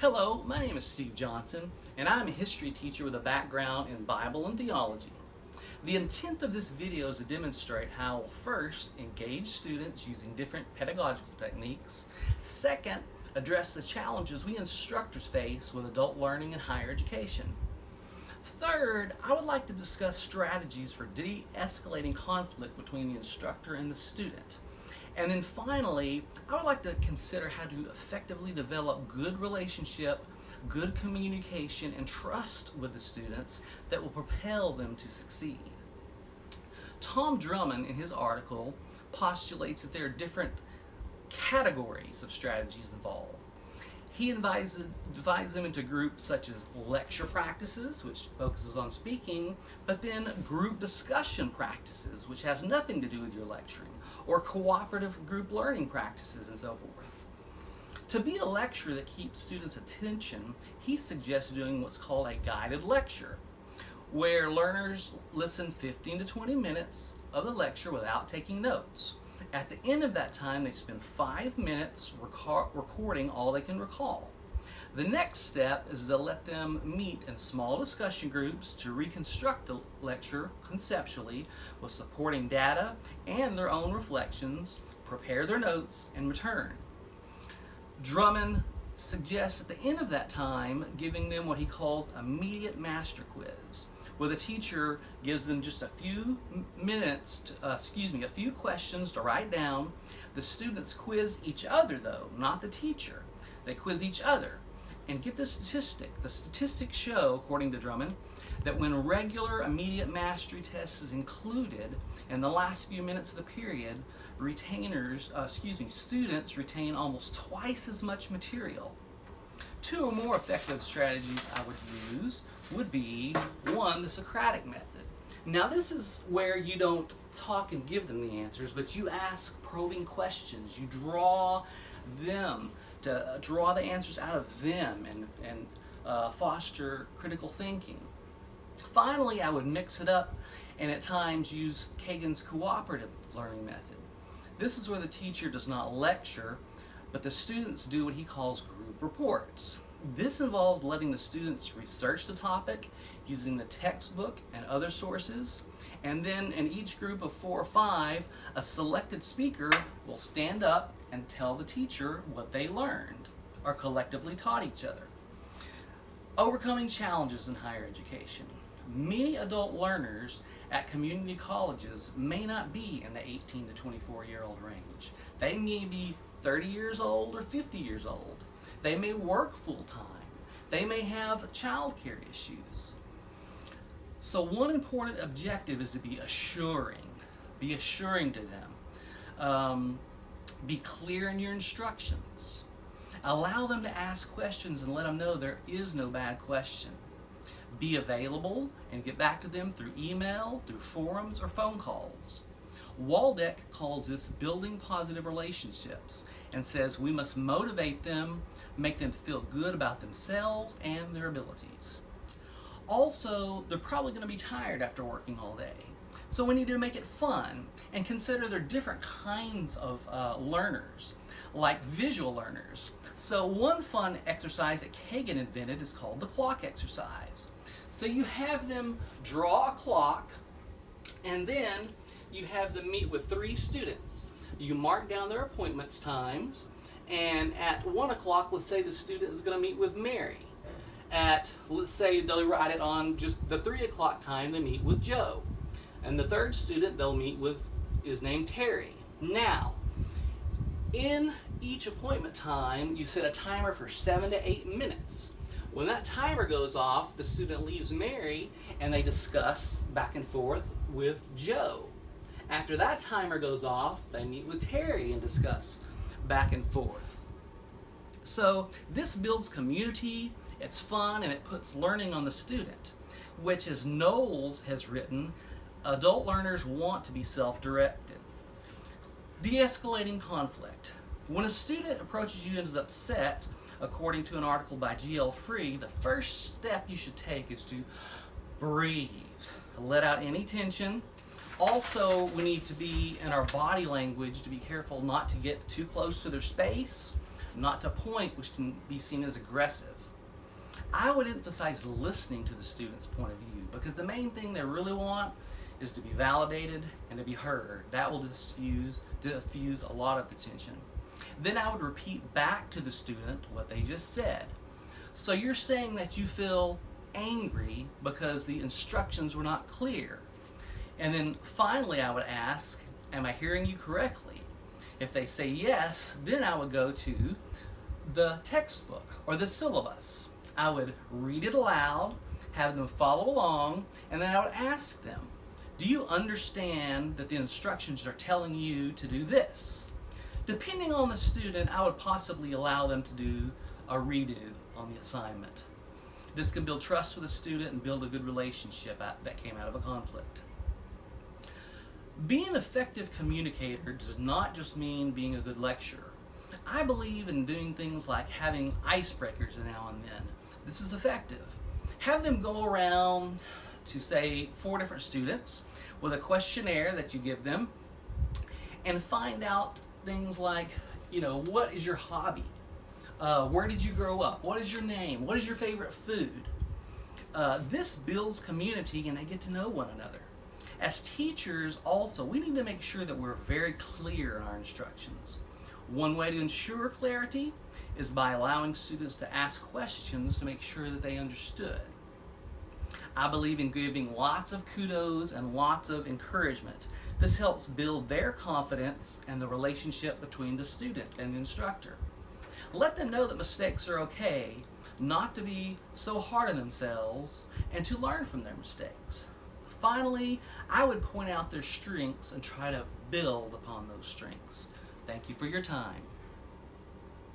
Hello, my name is Steve Johnson, and I'm a history teacher with a background in Bible and theology. The intent of this video is to demonstrate how we'll first engage students using different pedagogical techniques, second, address the challenges we instructors face with adult learning and higher education. Third, I would like to discuss strategies for de-escalating conflict between the instructor and the student. And then finally, I would like to consider how to effectively develop good relationship, good communication, and trust with the students that will propel them to succeed. Tom Drummond, in his article, postulates that there are different categories of strategies involved. He divides them into groups such as lecture practices, which focuses on speaking, but then group discussion practices, which has nothing to do with your lecturing, or cooperative group learning practices, and so forth. To be a lecturer that keeps students' attention, he suggests doing what's called a guided lecture, where learners listen 15 to 20 minutes of the lecture without taking notes. At the end of that time, they spend 5 minutes recording all they can recall. The next step is to let them meet in small discussion groups to reconstruct the lecture conceptually with supporting data and their own reflections, prepare their notes, and return. Drummond suggests at the end of that time giving them what he calls immediate master quiz, where the teacher gives them just a few a few questions to write down. The students quiz each other though, not the teacher. They quiz each other. And get the statistic. The statistics show, according to Drummond, that when regular immediate mastery tests is included in the last few minutes of the period, students retain almost twice as much material. Two or more effective strategies I would use would be, one, the Socratic method. Now this is where you don't talk and give them the answers, but you ask probing questions. You draw them to draw the answers out of them and foster critical thinking. Finally, I would mix it up and at times use Kagan's cooperative learning method. This is where the teacher does not lecture, but the students do what he calls group reports. This involves letting the students research the topic using the textbook and other sources, and then in each group of 4 or 5, a selected speaker will stand up and tell the teacher what they learned or collectively taught each other. Overcoming challenges in higher education. Many adult learners at community colleges may not be in the 18 to 24-year-old range. They may be 30 years old or 50 years old. They may work full-time. They may have childcare issues. So one important objective is to be assuring. Be assuring to them. Be clear in your instructions. Allow them to ask questions and let them know there is no bad question. Be available and get back to them through email, through forums, or phone calls. Waldeck calls this building positive relationships and says we must motivate them, make them feel good about themselves and their abilities. Also, they're probably going to be tired after working all day. So we need to make it fun and consider there are different kinds of learners, like visual learners. So one fun exercise that Kagan invented is called the clock exercise. So you have them draw a clock, and then you have them meet with 3 students. You mark down their appointments times, and at 1 o'clock, let's say the student is going to meet with Mary. Let's say they'll write it on just the 3 o'clock time, they meet with Joe. And the third student they'll meet with is named Terry. Now, in each appointment time, you set a timer for 7 to 8 minutes. When that timer goes off, the student leaves Mary and they discuss back and forth with Joe. After that timer goes off, they meet with Terry and discuss back and forth. So this builds community, it's fun, and it puts learning on the student, which, as Knowles has written, adult learners want to be self-directed. De-escalating conflict. When a student approaches you and is upset, according to an article by G.L. Free, the first step you should take is to breathe. Let out any tension. Also, we need to be in our body language to be careful not to get too close to their space. not to point, which can be seen as aggressive. I would emphasize listening to the student's point of view, because the main thing they really want is to be validated and to be heard. That will diffuse a lot of the tension. Then I would repeat back to the student what they just said. So you're saying that you feel angry because the instructions were not clear. And then finally I would ask, am I hearing you correctly? If they say yes, then I would go to the textbook or the syllabus. I would read it aloud, have them follow along, and then I would ask them, do you understand that the instructions are telling you to do this? Depending on the student, I would possibly allow them to do a redo on the assignment. This can build trust with the student and build a good relationship that came out of a conflict. Being an effective communicator does not just mean being a good lecturer. I believe in doing things like having icebreakers now and then. This is effective. Have them go around to, say, 4 different students with a questionnaire that you give them and find out things like, what is your hobby? Where did you grow up? What is your name? What is your favorite food? This builds community and they get to know one another. As teachers also, we need to make sure that we're very clear in our instructions. One way to ensure clarity is by allowing students to ask questions to make sure that they understood. I believe in giving lots of kudos and lots of encouragement. This helps build their confidence and the relationship between the student and the instructor. Let them know that mistakes are okay, not to be so hard on themselves, and to learn from their mistakes. Finally, I would point out their strengths and try to build upon those strengths. Thank you for your time.